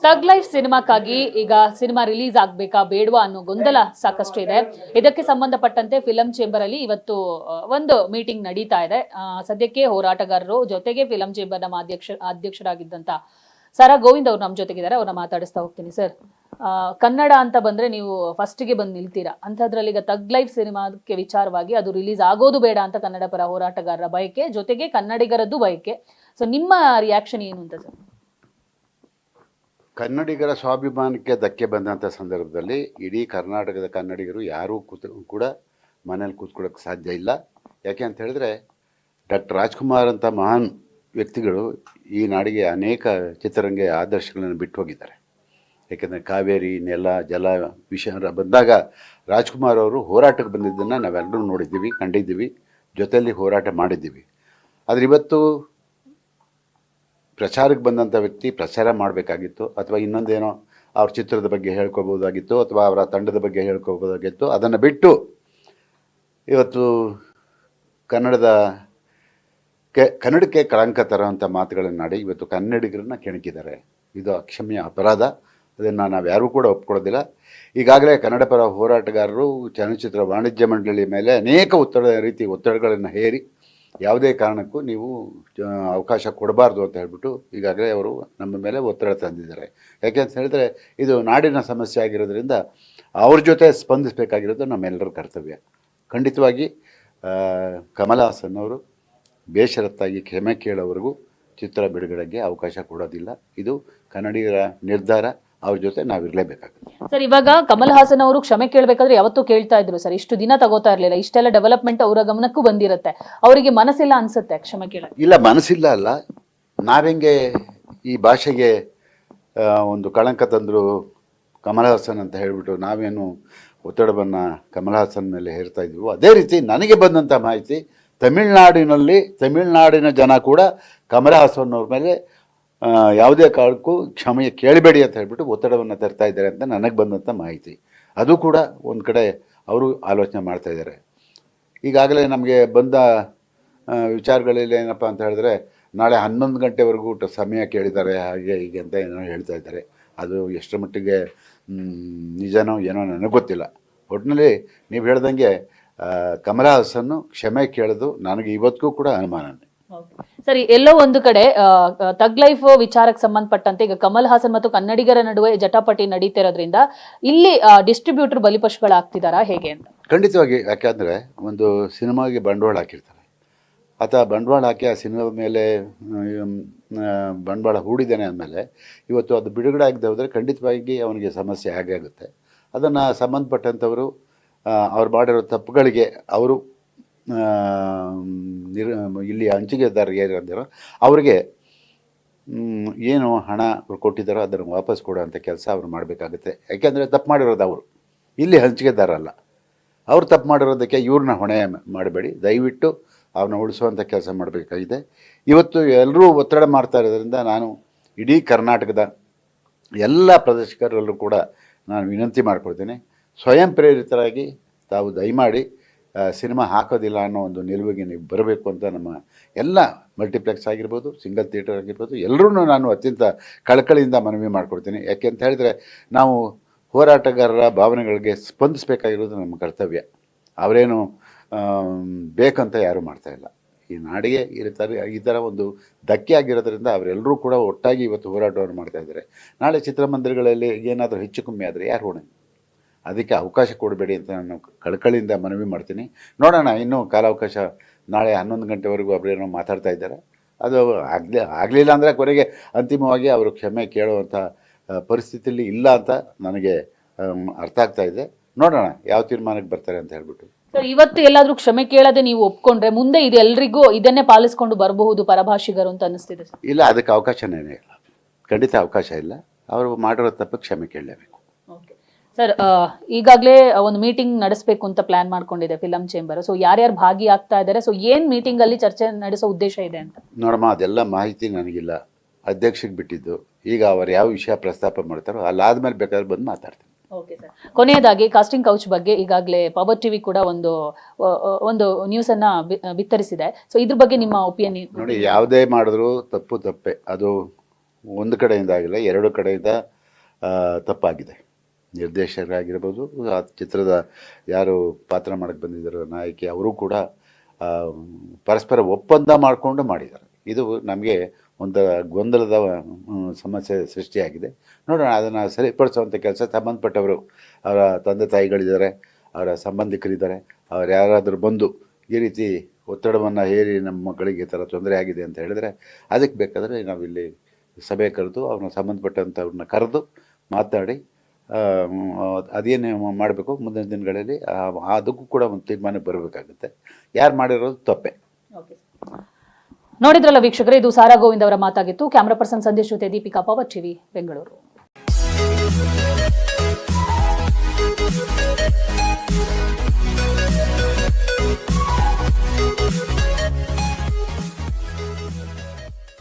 ತಗ್ life ಸಿನಿಮಾಕ್ಕಾಗಿ ಈಗ cinema release ಆಗ್ಬೇಕಾ ಬೇಡವಾ ಅನ್ನೋ ಗೊಂದಲ ಸಾಕಷ್ಟು ಇದೆ. ಇದಕ್ಕೆ ಸಂಬಂಧಪಟ್ಟಂತೆ ಫಿಲಂ ಚೇಂಬರ್ ಅಲ್ಲಿ ಇವತ್ತು ಒಂದು ಮೀಟಿಂಗ್ ನಡೀತಾ ಇದೆ. ಸದ್ಯಕ್ಕೆ ಹೋರಾಟಗಾರರು ಜೊತೆಗೆ ಫಿಲಂ ಚೇಂಬರ್ ನಮ್ಮ ಅಧ್ಯಕ್ಷರಾಗಿದ್ದಂತ ಸರಾ ಗೋವಿಂದ್ ಅವರು ನಮ್ಮ ಜೊತೆಗಿದ್ದಾರೆ. ಅವ್ರನ್ನ ಮಾತಾಡಿಸ್ತಾ ಹೋಗ್ತೀನಿ. ಸರ್, ಕನ್ನಡ ಅಂತ ಬಂದ್ರೆ ನೀವು ಫಸ್ಟ್ಗೆ ಬಂದು ನಿಲ್ತೀರಾ. ಅಂಥದ್ರಲ್ಲಿ ಈಗ ತಗ್ ಲೈಫ್ ಸಿನಿಮಾಕ್ಕೆ ವಿಚಾರವಾಗಿ ಅದು ರಿಲೀಸ್ ಆಗೋದು ಬೇಡ ಅಂತ ಕನ್ನಡ ಪರ ಹೋರಾಟಗಾರರ ಬಯಕೆ, ಜೊತೆಗೆ ಕನ್ನಡಿಗರದ್ದು ಬಯಕೆ. ಸೊ ನಿಮ್ಮ ರಿಯಾಕ್ಷನ್ ಏನು ಅಂತ ಸರ್? ಕನ್ನಡಿಗರ ಸ್ವಾಭಿಮಾನಕ್ಕೆ ಧಕ್ಕೆ ಬಂದಂಥ ಸಂದರ್ಭದಲ್ಲಿ ಇಡೀ ಕರ್ನಾಟಕದ ಕನ್ನಡಿಗರು ಯಾರೂ ಕೂಡ ಮನೇಲಿ ಕೂತ್ಕೊಳ್ಳೋಕ್ಕೆ ಸಾಧ್ಯ ಇಲ್ಲ. ಯಾಕೆ ಅಂತ ಹೇಳಿದ್ರೆ ಡಾಕ್ಟರ್ ರಾಜ್ಕುಮಾರ್ ಅಂತ ಮಹಾನ್ ವ್ಯಕ್ತಿಗಳು ಈ ನಾಡಿಗೆ ಅನೇಕ ಚಿತ್ರರಂಗ ಆದರ್ಶಗಳನ್ನು ಬಿಟ್ಟು ಹೋಗಿದ್ದಾರೆ. ಯಾಕೆಂದರೆ ಕಾವೇರಿ, ನೆಲ, ಜಲ ವಿಷಯ ಬಂದಾಗ ರಾಜ್ಕುಮಾರ್ ಅವರು ಹೋರಾಟಕ್ಕೆ ಬಂದಿದ್ದನ್ನು ನಾವೆಲ್ಲರೂ ನೋಡಿದ್ದೀವಿ, ಕಂಡಿದ್ದೀವಿ, ಜೊತೆಯಲ್ಲಿ ಹೋರಾಟ ಮಾಡಿದ್ದೀವಿ. ಆದರೆ ಇವತ್ತು ಪ್ರಚಾರಕ್ಕೆ ಬಂದಂಥ ವ್ಯಕ್ತಿ ಪ್ರಚಾರ ಮಾಡಬೇಕಾಗಿತ್ತು, ಅಥವಾ ಇನ್ನೊಂದೇನೋ ಅವ್ರ ಚಿತ್ರದ ಬಗ್ಗೆ ಹೇಳ್ಕೊಬೋದಾಗಿತ್ತು, ಅಥವಾ ಅವರ ತಂಡದ ಬಗ್ಗೆ ಹೇಳ್ಕೊಬೋದಾಗಿತ್ತು. ಅದನ್ನು ಬಿಟ್ಟು ಇವತ್ತು ಕನ್ನಡಕ್ಕೆ ಕಳಂಕ ತರೋಂಥ ಮಾತುಗಳನ್ನಾಡಿ ಇವತ್ತು ಕನ್ನಡಿಗರನ್ನ ಕೆಣಕಿದ್ದಾರೆ. ಇದು ಅಕ್ಷಮ್ಯ ಅಪರಾಧ. ಅದನ್ನು ನಾವು ಯಾರೂ ಕೂಡ ಒಪ್ಕೊಳ್ಳೋದಿಲ್ಲ. ಈಗಾಗಲೇ ಕನ್ನಡ ಪರ ಹೋರಾಟಗಾರರು ಚಲನಚಿತ್ರ ವಾಣಿಜ್ಯ ಮಂಡಳಿ ಮೇಲೆ ಅನೇಕ ಒತ್ತಡಗಳನ್ನು ಹೇರಿ ಯಾವುದೇ ಕಾರಣಕ್ಕೂ ನೀವು ಅವಕಾಶ ಕೊಡಬಾರ್ದು ಅಂತ ಹೇಳ್ಬಿಟ್ಟು ಈಗಾಗಲೇ ಅವರು ನಮ್ಮ ಮೇಲೆ ಒತ್ತಡ ತಂದಿದ್ದಾರೆ. ಯಾಕೆ ಅಂತ ಹೇಳಿದ್ರೆ ಇದು ನಾಡಿನ ಸಮಸ್ಯೆ ಆಗಿರೋದ್ರಿಂದ ಅವ್ರ ಜೊತೆ ಸ್ಪಂದಿಸಬೇಕಾಗಿರೋದು ನಮ್ಮೆಲ್ಲರ ಕರ್ತವ್ಯ. ಖಂಡಿತವಾಗಿ ಕಮಲ್ ಹಾಸನ್ ಅವರು ಬೇಷರತ್ತಾಗಿ ಕ್ಷಮೆ ಕೇಳೋವರೆಗೂ ಚಿತ್ರ ಬಿಡುಗಡೆಗೆ ಅವಕಾಶ ಕೊಡೋದಿಲ್ಲ. ಇದು ಕನ್ನಡಿಗರ ನಿರ್ಧಾರ. ಅವ್ರ ಜೊತೆ ನಾವಿರಲೇಬೇಕಾಗುತ್ತೆ. ಸರ್, ಇವಾಗ ಕಮಲ್ ಹಾಸನ್ ಅವರು ಕ್ಷಮೆ ಕೇಳಬೇಕಾದ್ರೆ ಯಾವತ್ತೂ ಕೇಳ್ತಾ ಇದ್ರು ಸರ್. ಇಷ್ಟು ದಿನ ತಗೋತಾ ಇರಲಿಲ್ಲ. ಇಷ್ಟೆಲ್ಲ ಡೆವಲಪ್ಮೆಂಟ್ ಅವರ ಗಮನಕ್ಕೂ ಬಂದಿರುತ್ತೆ. ಅವರಿಗೆ ಮನಸ್ಸಿಲ್ಲ ಅನ್ಸುತ್ತೆ ಕ್ಷಮೆ ಕೇಳಕ್ಕೆ. ಇಲ್ಲ, ಮನಸ್ಸಿಲ್ಲ ಅಲ್ಲ. ನಾವೆಂಗೆ ಈ ಭಾಷೆಗೆ ಒಂದು ಕಳಂಕ ತಂದರು ಕಮಲ್ ಹಾಸನ್ ಅಂತ ಹೇಳಿಬಿಟ್ಟು ನಾವೇನು ಒತ್ತಡವನ್ನು ಕಮಲ್ ಹಾಸನ್ ಮೇಲೆ ಹೇರ್ತಾ ಇದ್ವು, ಅದೇ ರೀತಿ ನನಗೆ ಬಂದಂಥ ಮಾಹಿತಿ ತಮಿಳ್ನಾಡಿನ ಜನ ಕೂಡ ಕಮಲ್ ಹಾಸನ್ ಅವ್ರ ಮೇಲೆ ಯಾವುದೇ ಕಾರಣಕ್ಕೂ ಕ್ಷಮೆ ಕೇಳಬೇಡಿ ಅಂತ ಹೇಳ್ಬಿಟ್ಟು ಒತ್ತಡವನ್ನು ತರ್ತಾ ಇದ್ದಾರೆ ಅಂತ ನನಗೆ ಬಂದಂಥ ಮಾಹಿತಿ. ಅದು ಕೂಡ ಒಂದು ಕಡೆ ಅವರು ಆಲೋಚನೆ ಮಾಡ್ತಾಯಿದ್ದಾರೆ. ಈಗಾಗಲೇ ನಮಗೆ ಬಂದ ವಿಚಾರಗಳಲ್ಲಿ ಏನಪ್ಪ ಅಂತ ಹೇಳಿದ್ರೆ ನಾಳೆ 11 ಗಂಟೆವರೆಗೂ ಸಮಯ ಕೇಳಿದ್ದಾರೆ, ಹಾಗೆ ಹೀಗೆ ಅಂತ ಏನೋ ಹೇಳ್ತಾ ಇದ್ದಾರೆ. ಅದು ಎಷ್ಟರ ಮಟ್ಟಿಗೆ ನಿಜನೋ ಏನೋ ನನಗೆ ಗೊತ್ತಿಲ್ಲ. ಒಟ್ಟಿನಲ್ಲಿ ನೀವು ಹೇಳ್ದಂಗೆ ಕಮಲ್ ಹಾಸನ್ನು ಕ್ಷಮೆ ಕೇಳೋದು ನನಗೆ ಇವತ್ತಿಗೂ ಕೂಡ ಅನುಮಾನನೇ. ಸರಿ, ಎಲ್ಲೋ ಒಂದು ಕಡೆ ತಗ್ ಲೈಫ್ ವಿಚಾರಕ್ಕೆ ಸಂಬಂಧಪಟ್ಟಂತೆ ಈಗ ಕಮಲ್ ಹಾಸನ್ ಮತ್ತು ಕನ್ನಡಿಗರ ನಡುವೆ ಜಟಾಪಟಿ ನಡೀತಿರೋದ್ರಿಂದ ಇಲ್ಲಿ ಡಿಸ್ಟ್ರಿಬ್ಯೂಟರ್ ಬಲಿಪಶುಗಳಾಗ್ತಿದಾರಾ ಹೇಗೆ ಅಂತ? ಖಂಡಿತವಾಗಿ. ಯಾಕೆಂದರೆ ಒಂದು ಸಿನಿಮಾಗೆ ಬಂಡವಾಳ ಹಾಕಿರ್ತಾರೆ. ಆತ ಬಂಡವಾಳ ಹಾಕಿ ಆ ಸಿನಿಮಾ ಮೇಲೆ ಬಂಡವಾಳ ಹೂಡಿದ್ದಾನೆ ಅಂದಮೇಲೆ ಇವತ್ತು ಅದು ಬಿಡುಗಡೆ ಆಗದೆ ಹೋದರೆ ಖಂಡಿತವಾಗಿ ಅವನಿಗೆ ಸಮಸ್ಯೆ ಆಗೇ ಆಗುತ್ತೆ. ಅದನ್ನು ಸಂಬಂಧಪಟ್ಟಂಥವರು ಅವ್ರು ಮಾಡಿರೋ ತಪ್ಪುಗಳಿಗೆ ಅವರು ಇಲ್ಲಿ ಹಂಚಿಕೆದಾರರಿಗೆ ಏನಿರೋ ಅವರಿಗೆ ಏನು ಹಣ ಅವ್ರು ಕೊಟ್ಟಿದ್ದಾರೋ ಅದನ್ನು ವಾಪಸ್ ಕೊಡೋಂಥ ಕೆಲಸ ಅವ್ರು ಮಾಡಬೇಕಾಗುತ್ತೆ. ಯಾಕೆಂದರೆ ತಪ್ಪು ಮಾಡಿರೋದು ಅವರು, ಇಲ್ಲಿ ಹಂಚಿಕೆದಾರ ಅಲ್ಲ. ಅವ್ರು ತಪ್ಪು ಮಾಡಿರೋದಕ್ಕೆ ಇವ್ರನ್ನ ಹೊಣೆ ಮಾಡಬೇಡಿ. ದಯವಿಟ್ಟು ಅವ್ರನ್ನ ಉಳಿಸುವಂಥ ಕೆಲಸ ಮಾಡಬೇಕಾಗಿದೆ. ಇವತ್ತು ಎಲ್ಲರೂ ಒತ್ತಡ ಮಾಡ್ತಾ ಇರೋದ್ರಿಂದ ನಾನು ಇಡೀ ಕರ್ನಾಟಕದ ಎಲ್ಲ ಪ್ರದರ್ಶಕರಲ್ಲೂ ಕೂಡ ನಾನು ವಿನಂತಿ ಮಾಡ್ಕೊಳ್ತೀನಿ, ಸ್ವಯಂ ಪ್ರೇರಿತರಾಗಿ ತಾವು ದಯಮಾಡಿ ಸಿನಿಮಾ ಹಾಕೋದಿಲ್ಲ ಅನ್ನೋ ಒಂದು ನಿಲುವಿಗೆ ನೀವು ಬರಬೇಕು ಅಂತ ನಮ್ಮ ಎಲ್ಲ ಮಲ್ಟಿಪ್ಲೆಕ್ಸ್ ಆಗಿರ್ಬೋದು, ಸಿಂಗಲ್ ಥಿಯೇಟರ್ ಆಗಿರ್ಬೋದು, ಎಲ್ಲರೂ ನಾನು ಅತ್ಯಂತ ಕಳಕಳಿಯಿಂದ ಮನವಿ ಮಾಡ್ಕೊಡ್ತೀನಿ. ಯಾಕೆ ಅಂತ ಹೇಳಿದ್ರೆ ನಾವು ಹೋರಾಟಗಾರರ ಭಾವನೆಗಳಿಗೆ ಸ್ಪಂದಿಸಬೇಕಾಗಿರೋದು ನಮ್ಮ ಕರ್ತವ್ಯ. ಅವರೇನು ಬೇಕಂತ ಯಾರೂ ಮಾಡ್ತಾಯಿಲ್ಲ. ಈ ನಾಡಿಗೆ ಈ ಥರ ಒಂದು ಧಕ್ಕೆ ಆಗಿರೋದ್ರಿಂದ ಅವರೆಲ್ಲರೂ ಕೂಡ ಒಟ್ಟಾಗಿ ಇವತ್ತು ಹೋರಾಟವನ್ನು ಮಾಡ್ತಾಯಿದ್ದಾರೆ. ನಾಳೆ ಚಿತ್ರಮಂದಿರಗಳಲ್ಲಿ ಏನಾದರೂ ಹೆಚ್ಚು ಕಮ್ಮಿ ಆದರೆ ಯಾರು ಹೊಣೆ? ಅದಕ್ಕೆ ಅವಕಾಶ ಕೊಡಬೇಡಿ ಅಂತ ನಾನು ಕಳಕಳಿಯಿಂದ ಮನವಿ ಮಾಡ್ತೀನಿ. ನೋಡೋಣ, ಇನ್ನೂ ಕಾಲಾವಕಾಶ. ನಾಳೆ 11 ಗಂಟೆವರೆಗೂ ಅವರೇನೋ ಮಾತಾಡ್ತಾ ಇದ್ದಾರೆ. ಅದು ಆಗಲಿಲ್ಲ ಅಂದರೆ ಕೊನೆಗೆ ಅಂತಿಮವಾಗಿ ಅವರು ಕ್ಷಮೆ ಕೇಳುವಂಥ ಪರಿಸ್ಥಿತಿಯಲ್ಲಿ ಇಲ್ಲ ಅಂತ ನನಗೆ ಅರ್ಥ ಆಗ್ತಾ ಇದೆ. ನೋಡೋಣ ಯಾವ ತೀರ್ಮಾನಕ್ಕೆ ಬರ್ತಾರೆ ಅಂತ ಹೇಳ್ಬಿಟ್ಟು. ಸರ್, ಇವತ್ತು ಎಲ್ಲಾದರೂ ಕ್ಷಮೆ ಕೇಳದೆ ನೀವು ಒಪ್ಕೊಂಡ್ರೆ ಮುಂದೆ ಇದು ಎಲ್ರಿಗೂ ಇದನ್ನೇ ಪಾಲಿಸ್ಕೊಂಡು ಬರಬಹುದು ಪರಭಾಷಿಗರು ಅಂತ ಅನ್ನಿಸ್ತಿದೆ. ಇಲ್ಲ, ಅದಕ್ಕೆ ಅವಕಾಶನೇ ಇಲ್ಲ. ಖಂಡಿತ ಅವಕಾಶ ಇಲ್ಲ. ಅವರು ಮಾಡಿರೋ ತಪ್ಪು ಕ್ಷಮೆ ಕೇಳಲೇಬೇಕು. ಸರ್, ಈಗಾಗಲೇ ಒಂದು ಮೀಟಿಂಗ್ ನಡೆಸಬೇಕು ಅಂತ ಪ್ಲಾನ್ ಮಾಡ್ಕೊಂಡಿದೆ ಫಿಲಂ ಚೇಂಬರ್. ಸೊ ಯಾರ್ಯಾರು ಭಾಗಿಯಾಗ್ತಾ ಇದ್ದಾರೆ? ಸೊ ಏನು ಮೀಟಿಂಗಲ್ಲಿ ಚರ್ಚೆ ನಡೆಸೋ ಉದ್ದೇಶ ಇದೆ ಅಂತ? ನೋಡಮ್ಮ, ಅದೆಲ್ಲ ಮಾಹಿತಿ ನನಗಿಲ್ಲ. ಅಧ್ಯಕ್ಷಕ್ಕೆ ಬಿಟ್ಟಿದ್ದು. ಈಗ ಅವರು ಯಾವ ವಿಷಯ ಪ್ರಸ್ತಾಪ ಮಾಡ್ತಾರೋ ಅಲ್ಲಾದ್ಮೇಲೆ ಬೇಕಾದ್ರೆ ಬಂದು ಮಾತಾಡ್ತೀನಿ. Okay sir. ಕೊನೆಯದಾಗಿ ಕಾಸ್ಟಿಂಗ್ ಕೌಚ್ ಬಗ್ಗೆ ಈಗಾಗಲೇ ಪವರ್ ಟಿವಿ ಕೂಡ ಒಂದು ನ್ಯೂಸ್ ಅನ್ನ ಬಿತ್ತರಿಸಿದೆ. ಸೊ ಇದ್ರ ಬಗ್ಗೆ ನಿಮ್ಮ ಒಪಿನಿಯನ್? ನೋಡಿ, ಯಾವುದೇ ಮಾಡಿದ್ರು ತಪ್ಪೇ. ಅದು ಒಂದು ಕಡೆಯಿಂದ ಆಗಿಲ್ಲ, ಎರಡು ಕಡೆಯಿಂದ ತಪ್ಪಾಗಿದೆ. ನಿರ್ದೇಶಕರಾಗಿರ್ಬೋದು, ಆ ಚಿತ್ರದ ಯಾರು ಪಾತ್ರ ಮಾಡಕ್ಕೆ ಬಂದಿದ್ದಾರೋ ನಾಯಕಿ ಅವರು ಕೂಡ ಪರಸ್ಪರ ಒಪ್ಪಂದ ಮಾಡಿಕೊಂಡು ಮಾಡಿದ್ದಾರೆ. ಇದು ನಮಗೆ ಒಂದು ಗೊಂದಲದ ಸಮಸ್ಯೆ ಸೃಷ್ಟಿಯಾಗಿದೆ. ನೋಡೋಣ, ಅದನ್ನು ಸರಿಪಡಿಸುವಂಥ ಕೆಲಸ ಸಂಬಂಧಪಟ್ಟವರು, ಅವರ ತಂದೆ ತಾಯಿಗಳಿದ್ದಾರೆ, ಅವರ ಸಂಬಂಧಿಕರಿದ್ದಾರೆ, ಅವ್ರು ಯಾರಾದರೂ ಬಂದು ಈ ರೀತಿ ಒತ್ತಡವನ್ನು ಹೇರಿ ನಮ್ಮ ಮಕ್ಕಳಿಗೆ ಈ ಥರ ತೊಂದರೆ ಆಗಿದೆ ಅಂತ ಹೇಳಿದ್ರೆ ಅದಕ್ಕೆ ಬೇಕಾದರೆ ನಾವಿಲ್ಲಿ ಸಭೆ ಕರೆದು ಅವ್ರನ್ನ ಸಂಬಂಧಪಟ್ಟಂಥವ್ರನ್ನ ಕರೆದು ಮಾತಾಡಿ ಅದೇನು ಮಾಡಬೇಕು ಮುಂದಿನ ದಿನಗಳಲ್ಲಿ ಅದಕ್ಕೂ ಕೂಡ ಒಂದು ತೀರ್ಮಾನಕ್ಕೆ ಬರಬೇಕಾಗುತ್ತೆ. ಯಾರು ಮಾಡಿರೋದು ತಪ್ಪೆ. ನೋಡಿದ್ರಲ್ಲ ವೀಕ್ಷಕರೇ, ಇದು ಸಾರಾ ಗೋವಿಂದ್ ಅವರ ಮಾತಾಗಿತ್ತು. ಕ್ಯಾಮರಾ ಪರ್ಸನ್ ಸಂದೇಶ್ ಜೊತೆ ದೀಪಿಕಾ, ಪವರ್ ಟಿವಿ, ಬೆಂಗಳೂರು.